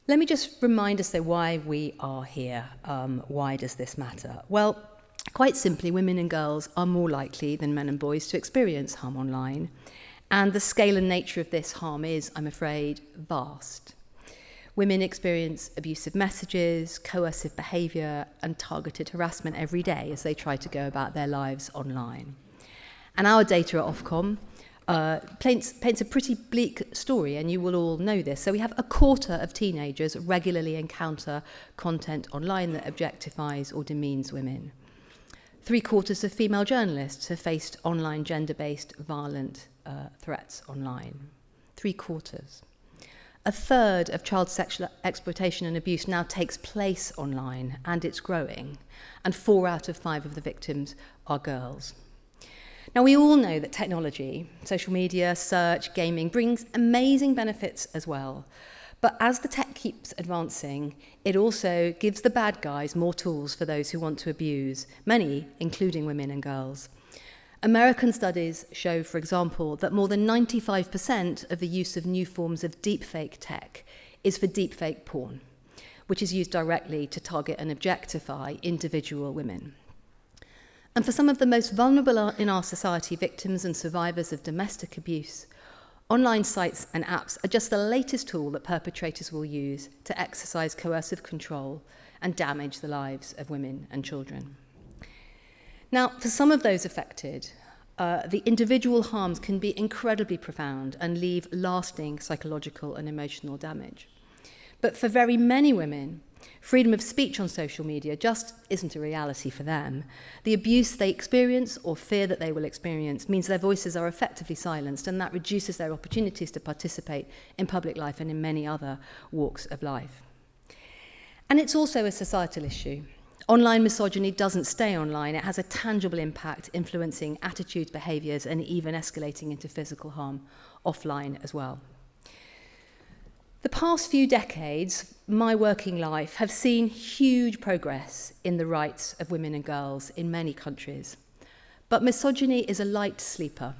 Let me just remind us, though, why we are here. Why does this matter? Well, quite simply, women and girls are more likely than men and boys to experience harm online. And the scale and nature of this harm is, I'm afraid, vast. Women experience abusive messages, coercive behaviour, and targeted harassment every day as they try to go about their lives online. And our data at Ofcom paints a pretty bleak story, and you will all know this. So we have a quarter of teenagers regularly encounter content online that objectifies or demeans women. 3/4 of female journalists have faced online gender-based violent threats online. 3/4. 1/3 of child sexual exploitation and abuse now takes place online, and it's growing. And 4 out of 5 of the victims are girls. Now, we all know that technology, social media, search, gaming, brings amazing benefits as well. But as the tech keeps advancing, it also gives the bad guys more tools for those who want to abuse, many, including women and girls. American studies show, for example, that more than 95% of the use of new forms of deepfake tech is for deepfake porn, which is used directly to target and objectify individual women. And for some of the most vulnerable in our society, victims and survivors of domestic abuse, online sites and apps are just the latest tool that perpetrators will use to exercise coercive control and damage the lives of women and children. Now, for some of those affected, the individual harms can be incredibly profound and leave lasting psychological and emotional damage. But for very many women, freedom of speech on social media just isn't a reality for them. The abuse they experience or fear that they will experience means their voices are effectively silenced, and that reduces their opportunities to participate in public life and in many other walks of life. And it's also a societal issue. Online misogyny doesn't stay online. It has a tangible impact, influencing attitudes, behaviours, and even escalating into physical harm offline as well. The past few decades, my working life, have seen huge progress in the rights of women and girls in many countries. But misogyny is a light sleeper,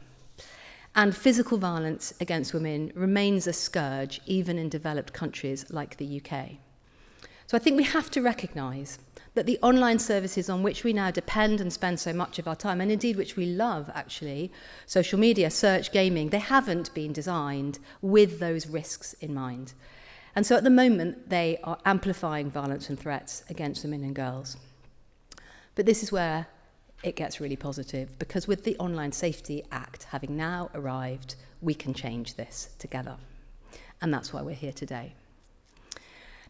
and physical violence against women remains a scourge even in developed countries like the UK. So I think we have to recognise that the online services on which we now depend and spend so much of our time, and indeed which we love actually, social media, search, gaming, they haven't been designed with those risks in mind. And so at the moment, they are amplifying violence and threats against women and girls. But this is where it gets really positive, because with the Online Safety Act having now arrived, we can change this together. And that's why we're here today.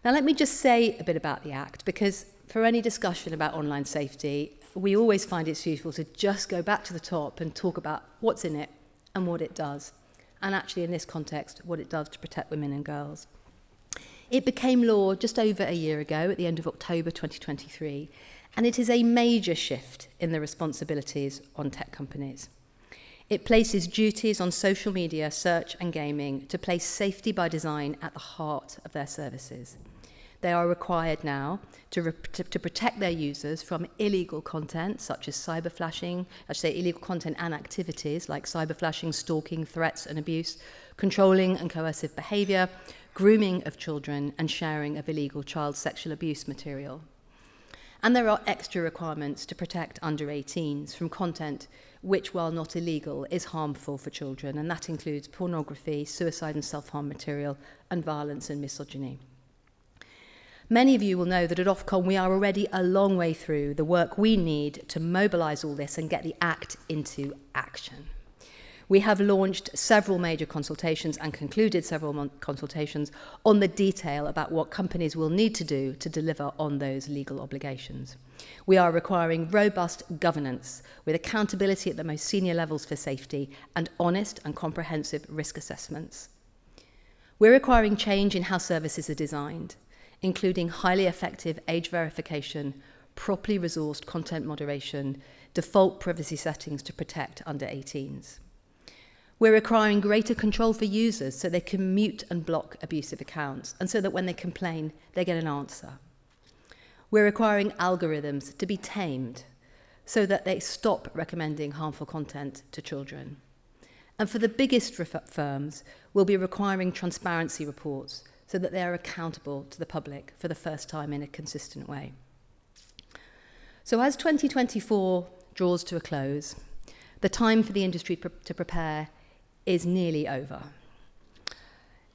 Now, let me just say a bit about the Act, because for any discussion about online safety, we always find it's useful to just go back to the top and talk about what's in it and what it does. And actually, in this context, what it does to protect women and girls. It became law just over a year ago, at the end of October 2023, and it is a major shift in the responsibilities on tech companies. It places duties on social media, search and gaming to place safety by design at the heart of their services. They are required now to protect their users from illegal content, such as cyberflashing, illegal content and activities like cyberflashing, stalking, threats and abuse, controlling and coercive behaviour, grooming of children, and sharing of illegal child sexual abuse material. And there are extra requirements to protect under 18s from content which, while not illegal, is harmful for children, and that includes pornography, suicide and self-harm material, and violence and misogyny. Many of you will know that at Ofcom we are already a long way through the work we need to mobilise all this and get the Act into action. We have launched several major consultations and concluded several consultations on the detail about what companies will need to do to deliver on those legal obligations. We are requiring robust governance with accountability at the most senior levels for safety and honest and comprehensive risk assessments. We're requiring change in how services are designed, including highly effective age verification, properly resourced content moderation, default privacy settings to protect under 18s. We're requiring greater control for users so they can mute and block abusive accounts, and so that when they complain, they get an answer. We're requiring algorithms to be tamed so that they stop recommending harmful content to children. And for the biggest firms, we'll be requiring transparency reports so that they are accountable to the public for the first time in a consistent way. So as 2024 draws to a close, the time for the industry to prepare is nearly over.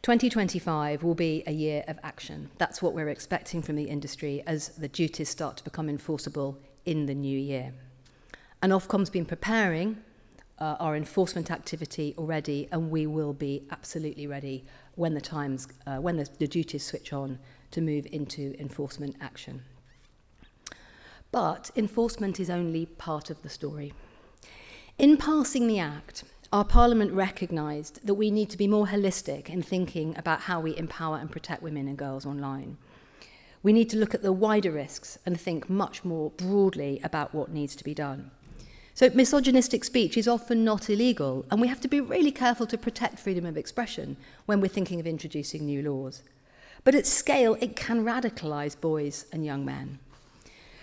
2025 will be a year of action. That's what we're expecting from the industry as the duties start to become enforceable in the new year. And Ofcom's been preparing our enforcement activity already, and we will be absolutely ready when the duties switch on to move into enforcement action. But enforcement is only part of the story. In passing the Act, our Parliament recognised that we need to be more holistic in thinking about how we empower and protect women and girls online. We need to look at the wider risks and think much more broadly about what needs to be done. So misogynistic speech is often not illegal, and we have to be really careful to protect freedom of expression when we're thinking of introducing new laws. But at scale, it can radicalise boys and young men.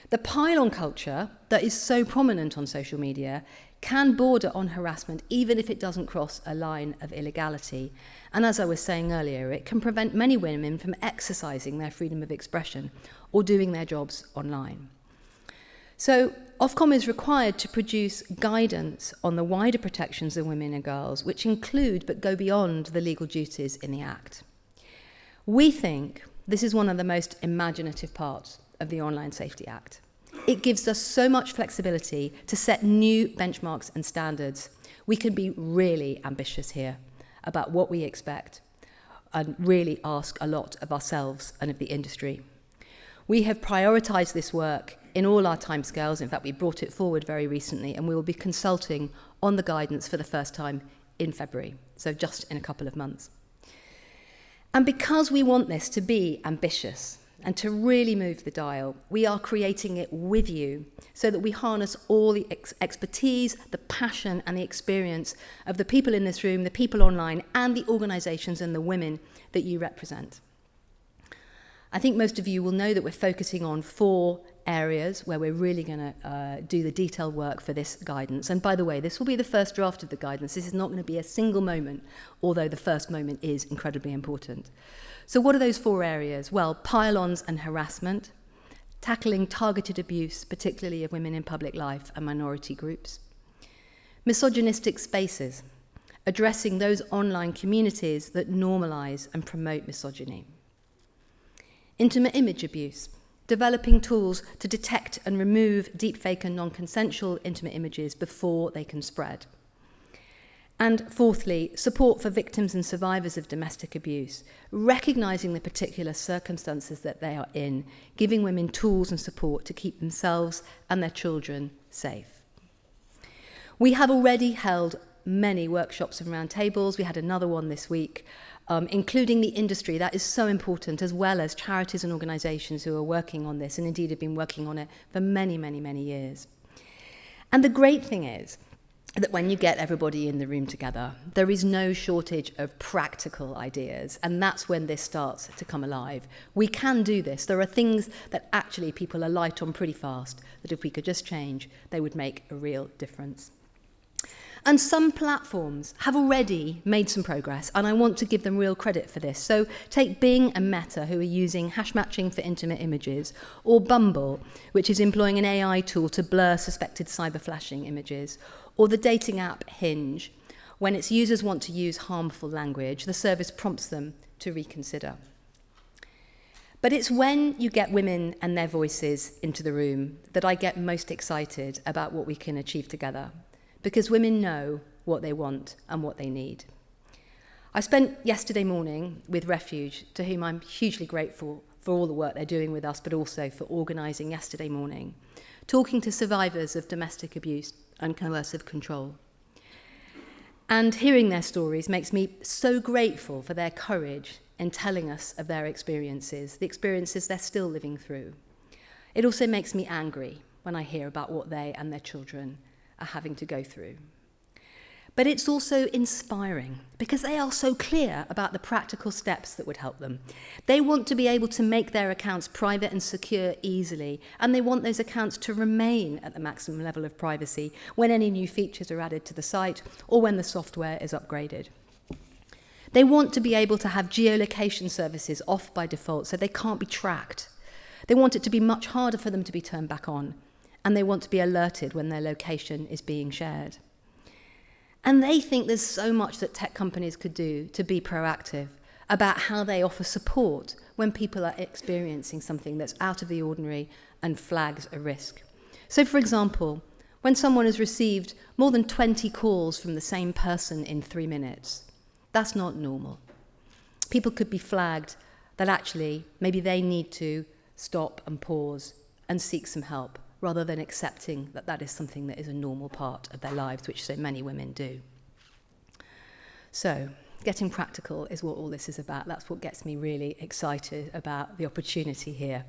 The pile-on culture that is so prominent on social media can border on harassment, even if it doesn't cross a line of illegality. And as I was saying earlier, it can prevent many women from exercising their freedom of expression or doing their jobs online. So Ofcom is required to produce guidance on the wider protections of women and girls, which include but go beyond the legal duties in the Act. We think this is one of the most imaginative parts of the Online Safety Act. It gives us so much flexibility to set new benchmarks and standards. We can be really ambitious here about what we expect and really ask a lot of ourselves and of the industry. We have prioritised this work in all our timescales. In fact, we brought it forward very recently, and we will be consulting on the guidance for the first time in February, so just in a couple of months. And because we want this to be ambitious and to really move the dial, we are creating it with you so that we harness all the expertise, the passion and the experience of the people in this room, the people online, and the organisations and the women that you represent. I think most of you will know that we're focusing on 4 areas where we're really going to do the detailed work for this guidance. And by the way, this will be the first draft of the guidance. This is not going to be a single moment, although the first moment is incredibly important. So what are those 4 areas? Well, pile-ons and harassment, tackling targeted abuse, particularly of women in public life and minority groups, misogynistic spaces, addressing those online communities that normalise and promote misogyny, intimate image abuse, developing tools to detect and remove deepfake and non-consensual intimate images before they can spread. And fourthly, support for victims and survivors of domestic abuse, recognising the particular circumstances that they are in, giving women tools and support to keep themselves and their children safe. We have already held many workshops and roundtables. We had another one this week, including the industry. That is so important, as well as charities and organisations who are working on this and indeed have been working on it for many, many, many years. And the great thing is that when you get everybody in the room together, there is no shortage of practical ideas, and that's when this starts to come alive. We can do this. There are things that actually people are light on pretty fast, that if we could just change, they would make a real difference. And some platforms have already made some progress, and I want to give them real credit for this. So take Bing and Meta, who are using hash matching for intimate images, or Bumble, which is employing an AI tool to blur suspected cyber flashing images, or the dating app Hinge. When its users want to use harmful language, the service prompts them to reconsider. But it's when you get women and their voices into the room that I get most excited about what we can achieve together, because women know what they want and what they need. I spent yesterday morning with Refuge, to whom I'm hugely grateful for all the work they're doing with us, but also for organising yesterday morning, talking to survivors of domestic abuse and coercive control. And hearing their stories makes me so grateful for their courage in telling us of their experiences, the experiences they're still living through. It also makes me angry when I hear about what they and their children are having to go through. But it's also inspiring because they are so clear about the practical steps that would help them. They want to be able to make their accounts private and secure easily, and they want those accounts to remain at the maximum level of privacy when any new features are added to the site or when the software is upgraded. They want to be able to have geolocation services off by default so they can't be tracked. They want it to be much harder for them to be turned back on, and they want to be alerted when their location is being shared. And they think there's so much that tech companies could do to be proactive about how they offer support when people are experiencing something that's out of the ordinary and flags a risk. So, for example, when someone has received more than 20 calls from the same person in 3 minutes, that's not normal. People could be flagged that actually maybe they need to stop and pause and seek some help, rather than accepting that that is something that is a normal part of their lives, which so many women do. So, getting practical is what all this is about. That's what gets me really excited about the opportunity here.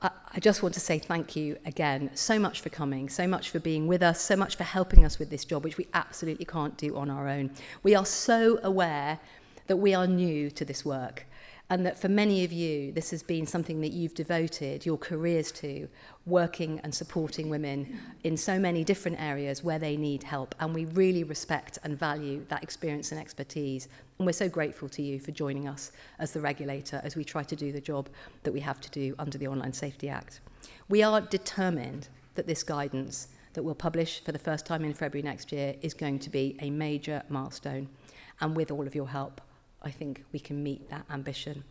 I just want to say thank you again so much for coming, so much for being with us, so much for helping us with this job, which we absolutely can't do on our own. We are so aware that we are new to this work, and that for many of you, this has been something that you've devoted your careers to, working and supporting women in so many different areas where they need help. And we really respect and value that experience and expertise. And we're so grateful to you for joining us as the regulator as we try to do the job that we have to do under the Online Safety Act. We are determined that this guidance that we'll publish for the first time in February next year is going to be a major milestone. And with all of your help, I think we can meet that ambition.